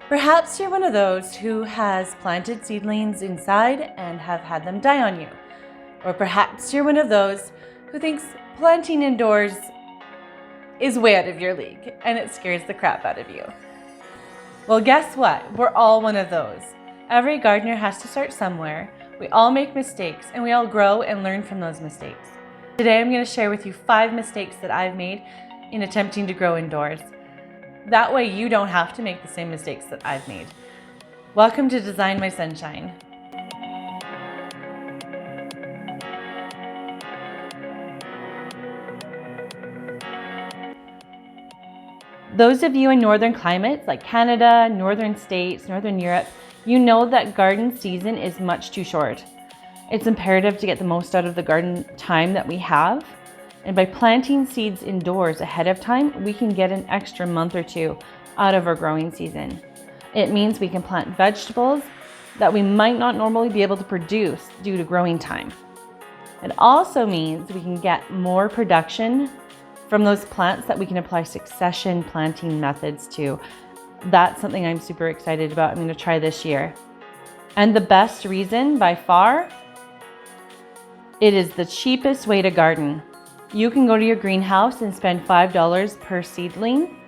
Perhaps you're one of those who has planted seedlings inside and have had them die on you. Or perhaps you're one of those who thinks planting indoors is way out of your league and it scares the crap out of you. Well, guess what? We're all one of those. Every gardener has to start somewhere. We all make mistakes and we all grow and learn from those mistakes. Today I'm going to share with you 5 mistakes that I've made in attempting to grow indoors. That way you don't have to make the same mistakes that I've made. Welcome to Design My Sunshine. Those of you in northern climates like Canada, northern states, northern Europe, you know that garden season is much too short. It's imperative to get the most out of the garden time that we have. And by planting seeds indoors ahead of time, we can get an extra month or 2 out of our growing season. It means we can plant vegetables that we might not normally be able to produce due to growing time. It also means we can get more production from those plants that we can apply succession planting methods to. That's something I'm super excited about. I'm going to try this year. And the best reason by far, it is the cheapest way to garden. You can go to your greenhouse and spend $5 per seedling,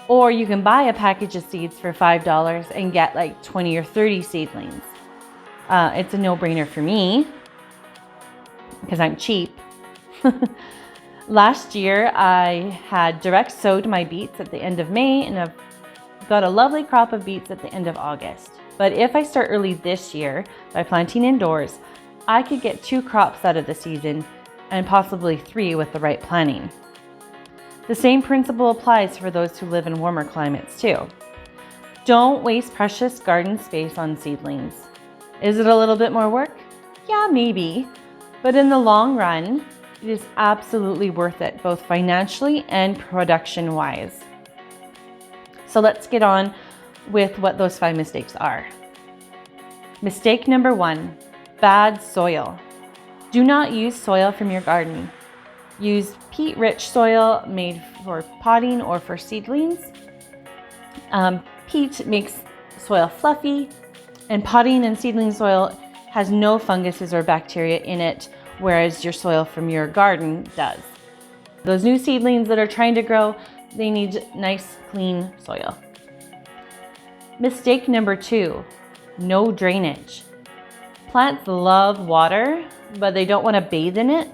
or you can buy a package of seeds for $5 and get like 20 or 30 seedlings. It's a no-brainer for me because I'm cheap. Last year, I had direct sowed my beets at the end of May and I've got a lovely crop of beets at the end of August. But if I start early this year by planting indoors, I could get 2 crops out of the season and possibly 3 with the right planning. The same principle applies for those who live in warmer climates too. Don't waste precious garden space on seedlings. Is it a little bit more work? Yeah, maybe. But in the long run, it is absolutely worth it, both financially and production-wise. So let's get on with what those 5 mistakes are. Mistake number 1, bad soil. Do not use soil from your garden. Use peat-rich soil made for potting or for seedlings. Peat makes soil fluffy, and potting and seedling soil has no funguses or bacteria in it, whereas your soil from your garden does. Those new seedlings that are trying to grow, they need nice, clean soil. Mistake number 2, no drainage. Plants love water, but they don't want to bathe in it.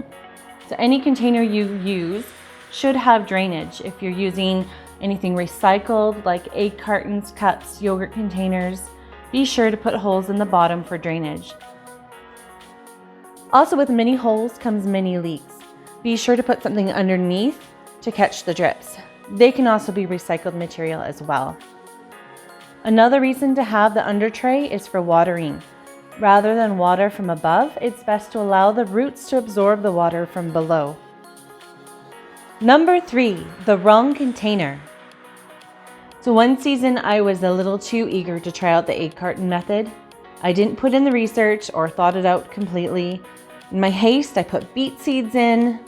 So any container you use should have drainage. If you're using anything recycled like egg cartons, cups, yogurt containers, be sure to put holes in the bottom for drainage. Also, with many holes comes many leaks. Be sure to put something underneath to catch the drips. They can also be recycled material as well. Another reason to have the under tray is for watering. Rather than water from above, it's best to allow the roots to absorb the water from below. Number 3, the wrong container. So one season I was a little too eager to try out the egg carton method. I didn't put in the research or thought it out completely. In my haste, I put beet seeds in,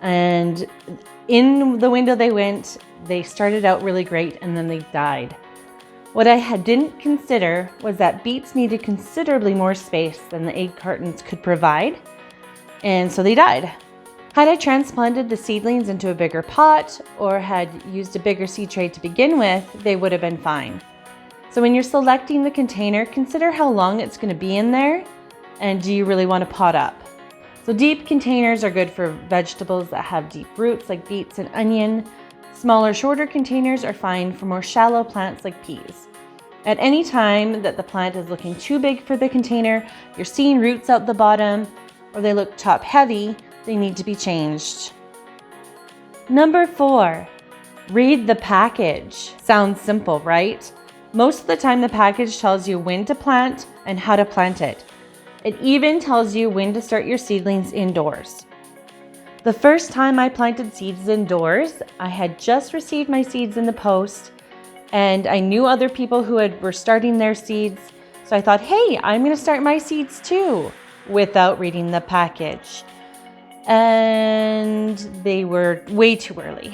and in the window they went. They started out really great and then they died. What I didn't consider was that beets needed considerably more space than the egg cartons could provide, and so they died. Had I transplanted the seedlings into a bigger pot or had used a bigger seed tray to begin with, they would have been fine. So when you're selecting the container, consider how long it's going to be in there, and do you really want to pot up? So deep containers are good for vegetables that have deep roots like beets and onion. Smaller, shorter containers are fine for more shallow plants like peas. At any time that the plant is looking too big for the container, you're seeing roots out the bottom, or they look top heavy, they need to be changed. Number 4, read the package. Sounds simple, right? Most of the time the package tells you when to plant and how to plant it. It even tells you when to start your seedlings indoors. The first time I planted seeds indoors, I had just received my seeds in the post, and I knew other people who were starting their seeds. So I thought, hey, I'm going to start my seeds too, without reading the package. And they were way too early.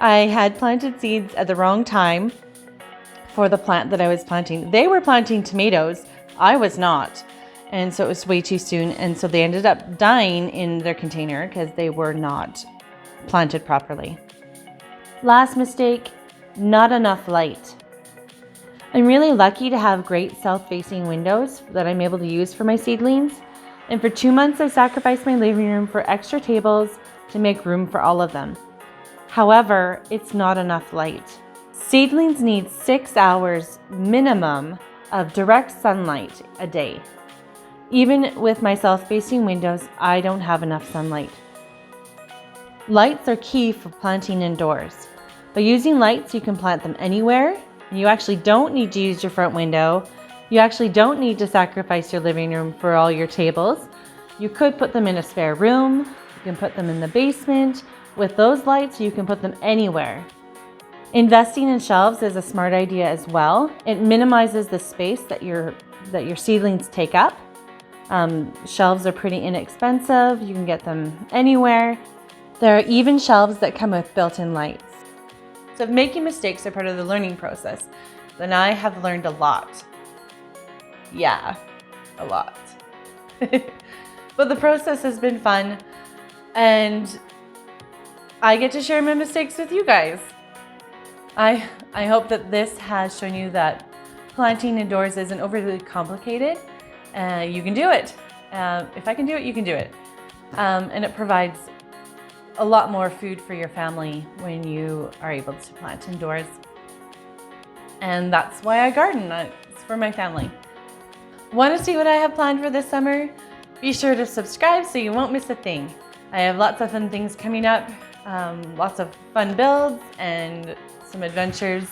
I had planted seeds at the wrong time for the plant that I was planting. They were planting tomatoes. I was not. And so it was way too soon. And so they ended up dying in their container because they were not planted properly. Last mistake, not enough light. I'm really lucky to have great south-facing windows that I'm able to use for my seedlings. And for 2 months, I sacrificed my living room for extra tables to make room for all of them. However, it's not enough light. Seedlings need 6 hours minimum of direct sunlight a day. Even with my south-facing windows, I don't have enough sunlight. Lights are key for planting indoors. By using lights, you can plant them anywhere. You actually don't need to use your front window. You actually don't need to sacrifice your living room for all your tables. You could put them in a spare room. You can put them in the basement. With those lights, you can put them anywhere. Investing in shelves is a smart idea as well. It minimizes the space that your seedlings take up. Shelves are pretty inexpensive. You can get them anywhere. There are even shelves that come with built-in lights. So if making mistakes are part of the learning process, then I have learned a lot. Yeah, a lot. But the process has been fun, and I get to share my mistakes with you guys. I hope that this has shown you that planting indoors isn't overly complicated. You can do it. If I can do it, you can do it. And it provides a lot more food for your family when you are able to plant indoors. And that's why I garden. It's for my family. Want to see what I have planned for this summer? Be sure to subscribe so you won't miss a thing. I have lots of fun things coming up, lots of fun builds and some adventures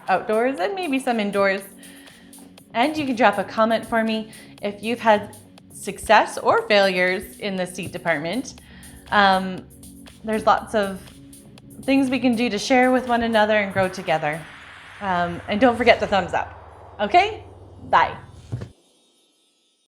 outdoors and maybe some indoors. And you can drop a comment for me if you've had success or failures in the seed department. There's lots of things we can do to share with one another and grow together. And don't forget the thumbs up. Okay? Bye.